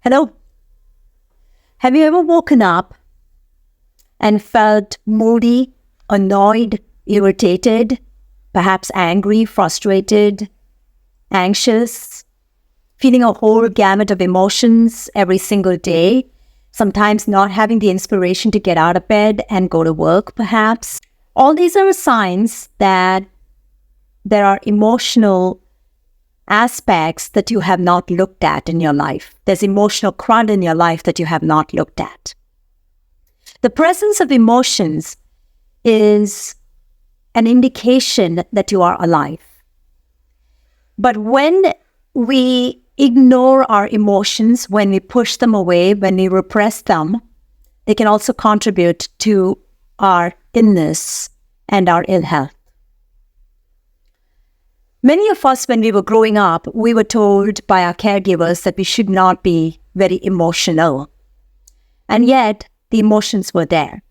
Hello. Have you ever woken up and felt moody, annoyed, irritated, perhaps angry, frustrated, anxious, feeling a whole gamut of emotions every single day, sometimes not having the inspiration to get out of bed and go to work, perhaps? All these are signs that there are emotional aspects that you have not looked at in your life. There's emotional crud in your life that you have not looked at. The presence of emotions is an indication that you are alive. But when we ignore our emotions, when we push them away, when we repress them, they can also contribute to our illness and our ill health. Many of us, when we were growing up, we were told by our caregivers that we should not be very emotional. And yet, the emotions were there.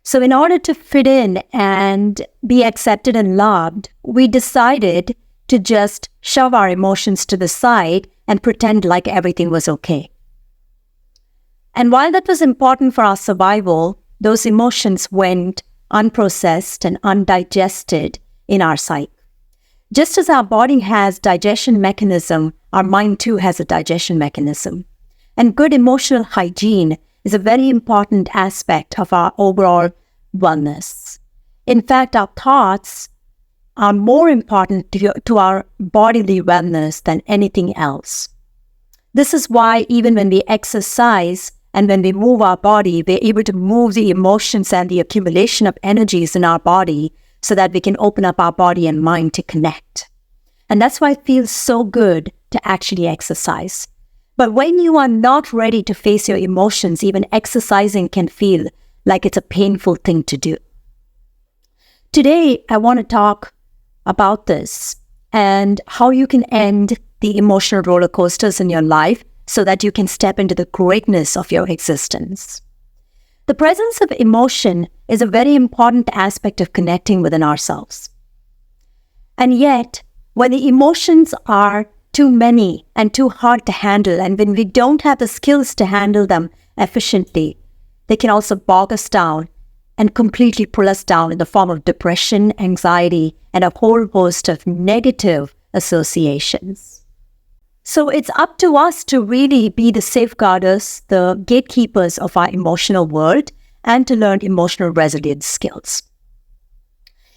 So in order to fit in and be accepted and loved, we decided to just shove our emotions to the side and pretend like everything was okay. And while that was important for our survival, those emotions went unprocessed and undigested in our psyche. Just as our body has digestion mechanism, our mind too has a digestion mechanism. And good emotional hygiene is a very important aspect of our overall wellness. In fact, our thoughts are more important to our bodily wellness than anything else. This is why even when we exercise and when we move our body, we're able to move the emotions and the accumulation of energies in our body so that we can open up our body and mind to connect. And that's why it feels so good to actually exercise. But when you are not ready to face your emotions, even exercising can feel like it's a painful thing to do. Today, I want to talk about this and how you can end the emotional roller coasters in your life so that you can step into the greatness of your existence. The presence of emotion is a very important aspect of connecting within ourselves. And yet, when the emotions are too many and too hard to handle, and when we don't have the skills to handle them efficiently, they can also bog us down and completely pull us down in the form of depression, anxiety, and a whole host of negative associations. So it's up to us to really be the safeguarders, the gatekeepers of our emotional world, and to learn emotional resilience skills.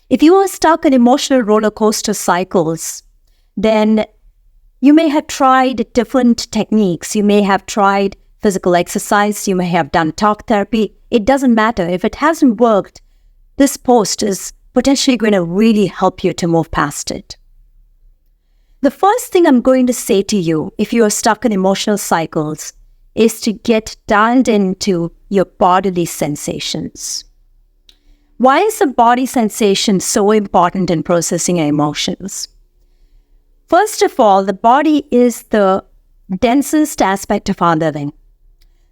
If you are stuck in emotional roller coaster cycles, then you may have tried different techniques. You may have tried physical exercise. You may have done talk therapy. It doesn't matter. If it hasn't worked, this post is potentially going to really help you to move past it. The first thing I'm going to say to you, if you are stuck in emotional cycles, is to get dialed into your bodily sensations. Why is the body sensation so important in processing your emotions? First of all, the body is the densest aspect of our living.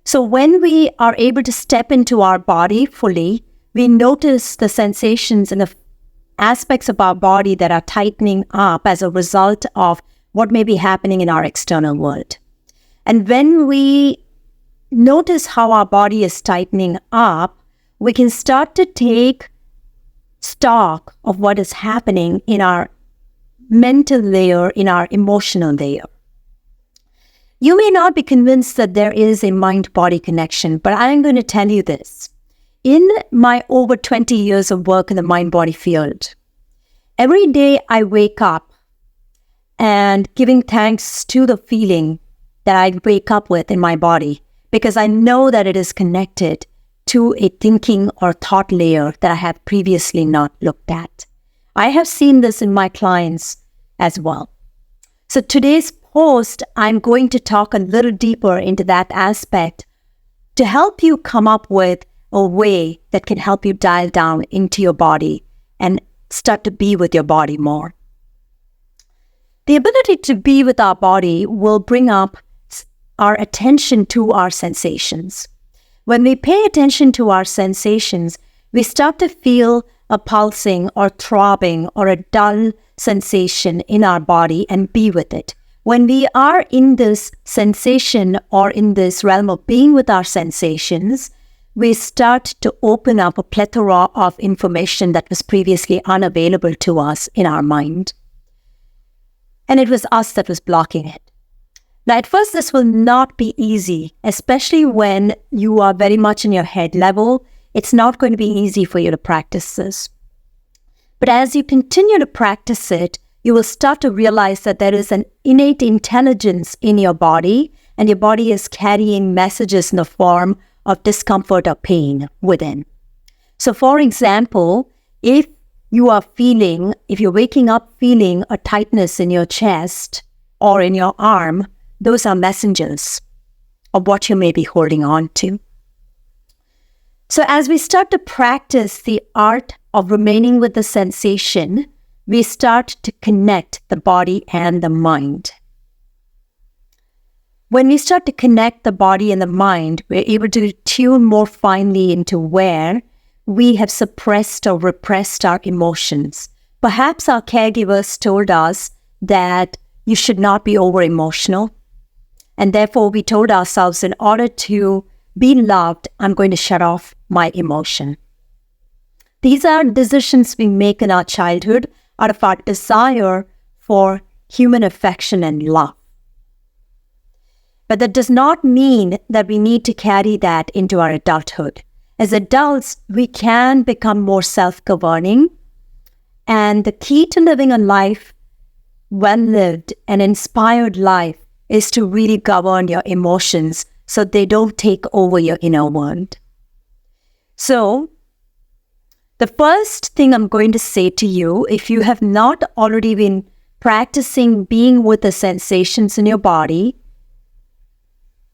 So when we are able to step into our body fully, we notice the sensations and the aspects of our body that are tightening up as a result of what may be happening in our external world. And when we notice how our body is tightening up, we can start to take stock of what is happening in our mental layer, in our emotional layer. You may not be convinced that there is a mind-body connection, but I'm going to tell you this. In my over 20 years of work in the mind-body field, every day I wake up and giving thanks to the feeling that I wake up with in my body, because I know that it is connected to a thinking or thought layer that I have previously not looked at. I have seen this in my clients as well. So today's post, I'm going to talk a little deeper into that aspect to help you come up with a way that can help you dial down into your body and start to be with your body more. The ability to be with our body will bring up our attention to our sensations. When we pay attention to our sensations, we start to feel a pulsing or throbbing or a dull sensation in our body and be with it. when we are in this sensation or in this realm of being with our sensations, we start to open up a plethora of information that was previously unavailable to us in our mind. And it was us that was blocking it. Now, at first, this will not be easy, especially when you are very much in your head level. It's not going to be easy for you to practice this. But as you continue to practice it, you will start to realize that there is an innate intelligence in your body, and your body is carrying messages in the form of discomfort or pain within. So, for example, if you're waking up feeling a tightness in your chest or in your arm, those are messengers of what you may be holding on to. So as we start to practice the art of remaining with the sensation, we start to connect the body and the mind. When we start to connect the body and the mind, we're able to tune more finely into where we have suppressed or repressed our emotions. Perhaps our caregivers told us that you should not be over-emotional. And therefore, we told ourselves, in order to be loved, I'm going to shut off my emotion. These are decisions we make in our childhood out of our desire for human affection and love. But that does not mean that we need to carry that into our adulthood. As adults, we can become more self-governing. And the key to living a life, well-lived and inspired life, is to really govern your emotions so they don't take over your inner world. So, the first thing I'm going to say to you, if you have not already been practicing being with the sensations in your body,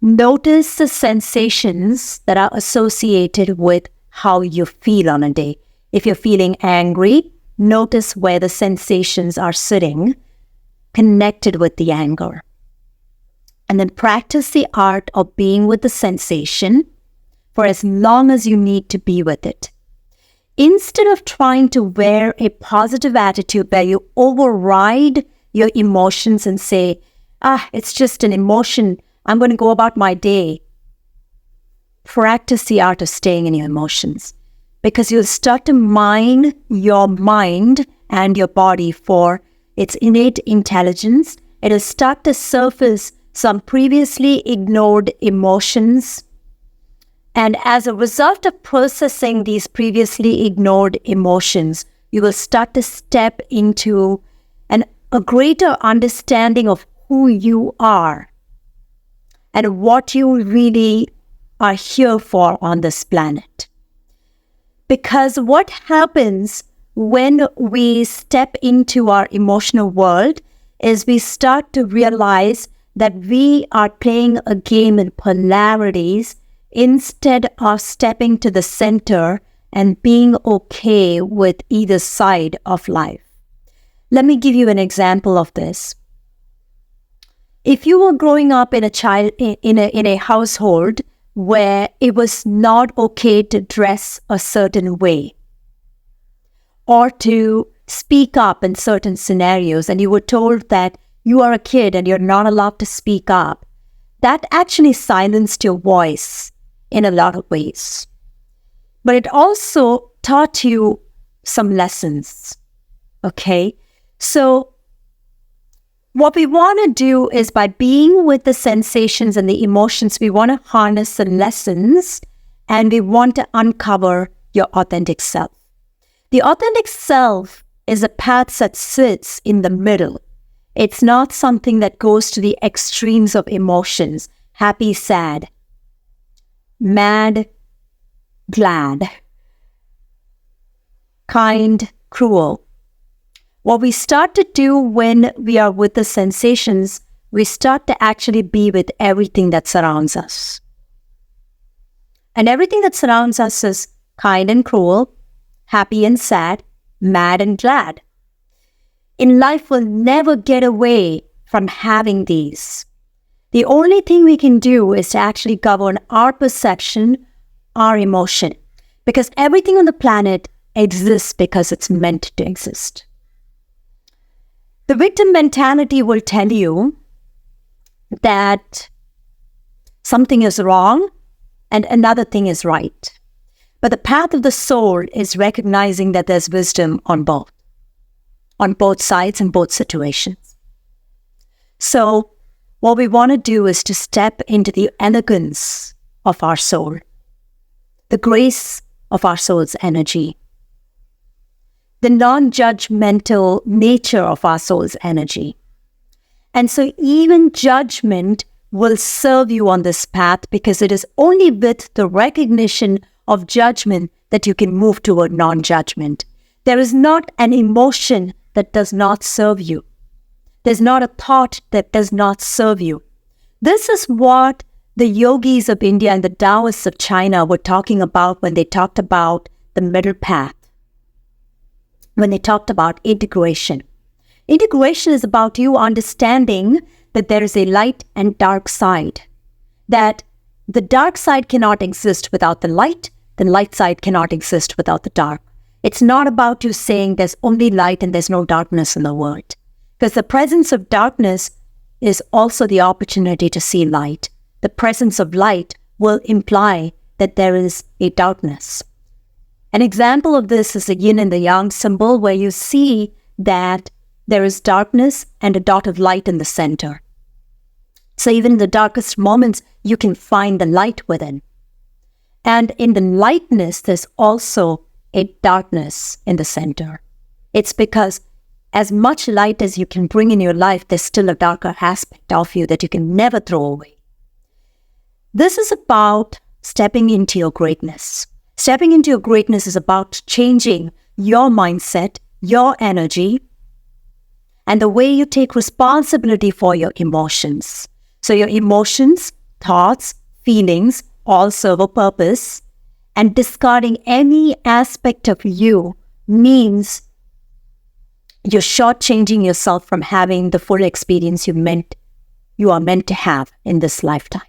notice the sensations that are associated with how you feel on a day. If you're feeling angry, notice where the sensations are sitting, connected with the anger. And then practice the art of being with the sensation for as long as you need to be with it. Instead of trying to wear a positive attitude where you override your emotions and say, it's just an emotion, I'm going to go about my day. Practice the art of staying in your emotions, because you'll start to mine your mind and your body for its innate intelligence. It'll start to surface some previously ignored emotions. And as a result of processing these previously ignored emotions, you will start to step into a greater understanding of who you are and what you really are here for on this planet. Because what happens when we step into our emotional world is we start to realize that we are playing a game in polarities instead of stepping to the center and being okay with either side of life. Let me give you an example of this. If you were growing up in a household where it was not okay to dress a certain way or to speak up in certain scenarios, and you were told that you are a kid and you're not allowed to speak up, that actually silenced your voice in a lot of ways. But it also taught you some lessons, okay? So what we want to do is, by being with the sensations and the emotions, we want to harness the lessons, and we want to uncover your authentic self. The authentic self is a path that sits in the middle. It's not something that goes to the extremes of emotions: happy, sad, mad, glad, kind, cruel. What we start to do when we are with the sensations, we start to actually be with everything that surrounds us. And everything that surrounds us is kind and cruel, happy and sad, mad and glad. In life, we'll never get away from having these. The only thing we can do is to actually govern our perception, our emotion, because everything on the planet exists because it's meant to exist. The victim mentality will tell you that something is wrong and another thing is right. But the path of the soul is recognizing that there's wisdom on both sides in both situations. So what we want to do is to step into the elegance of our soul, the grace of our soul's energy, the non-judgmental nature of our soul's energy. And so even judgment will serve you on this path, because it is only with the recognition of judgment that you can move toward non-judgment. There is not an emotion that does not serve you. There's not a thought that does not serve you. This is what the yogis of India and the Taoists of China were talking about when they talked about the middle path, when they talked about integration. Integration is about you understanding that there is a light and dark side, that the dark side cannot exist without the light side cannot exist without the dark. It's not about you saying there's only light and there's no darkness in the world, because the presence of darkness is also the opportunity to see light. The presence of light will imply that there is a darkness. An example of this is the yin and the yang symbol, where you see that there is darkness and a dot of light in the center. So even in the darkest moments, you can find the light within. And in the lightness, there's also a darkness in the center. It's because as much light as you can bring in your life, there's still a darker aspect of you that you can never throw away. This is about stepping into your greatness. Stepping into your greatness is about changing your mindset, your energy, and the way you take responsibility for your emotions. So your emotions, thoughts, feelings all serve a purpose, and discarding any aspect of you means you're shortchanging yourself from having the full experience you are meant to have in this lifetime.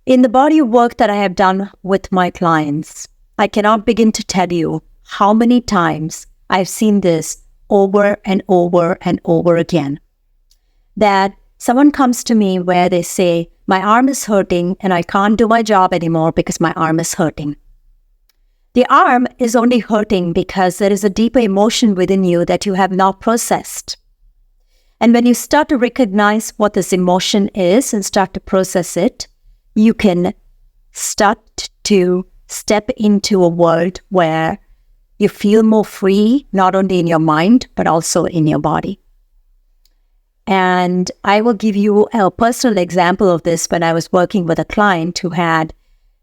In the body of work that I have done with my clients, I cannot begin to tell you how many times I've seen this over and over and over again. That someone comes to me where they say, my arm is hurting and I can't do my job anymore because my arm is hurting. The arm is only hurting because there is a deeper emotion within you that you have not processed. And when you start to recognize what this emotion is and start to process it, you can start to step into a world where you feel more free, not only in your mind, but also in your body. And I will give you a personal example of this when I was working with a client who had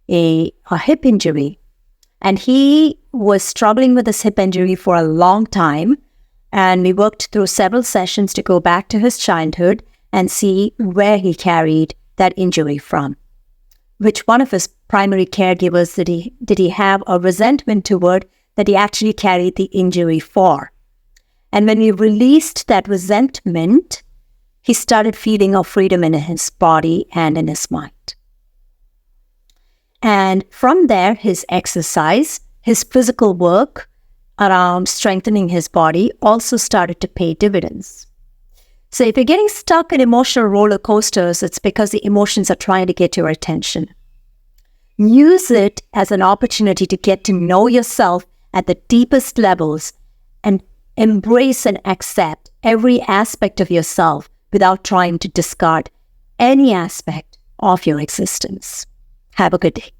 a hip injury. And he was struggling with this hip injury for a long time. And we worked through several sessions to go back to his childhood and see where he carried that injury from. Which one of his primary caregivers did he have a resentment toward that he actually carried the injury for. And when he released that resentment, he started feeling a freedom in his body and in his mind. And from there, his exercise, his physical work around strengthening his body also started to pay dividends. So if you're getting stuck in emotional roller coasters, it's because the emotions are trying to get your attention. Use it as an opportunity to get to know yourself at the deepest levels and embrace and accept every aspect of yourself without trying to discard any aspect of your existence. Have a good day.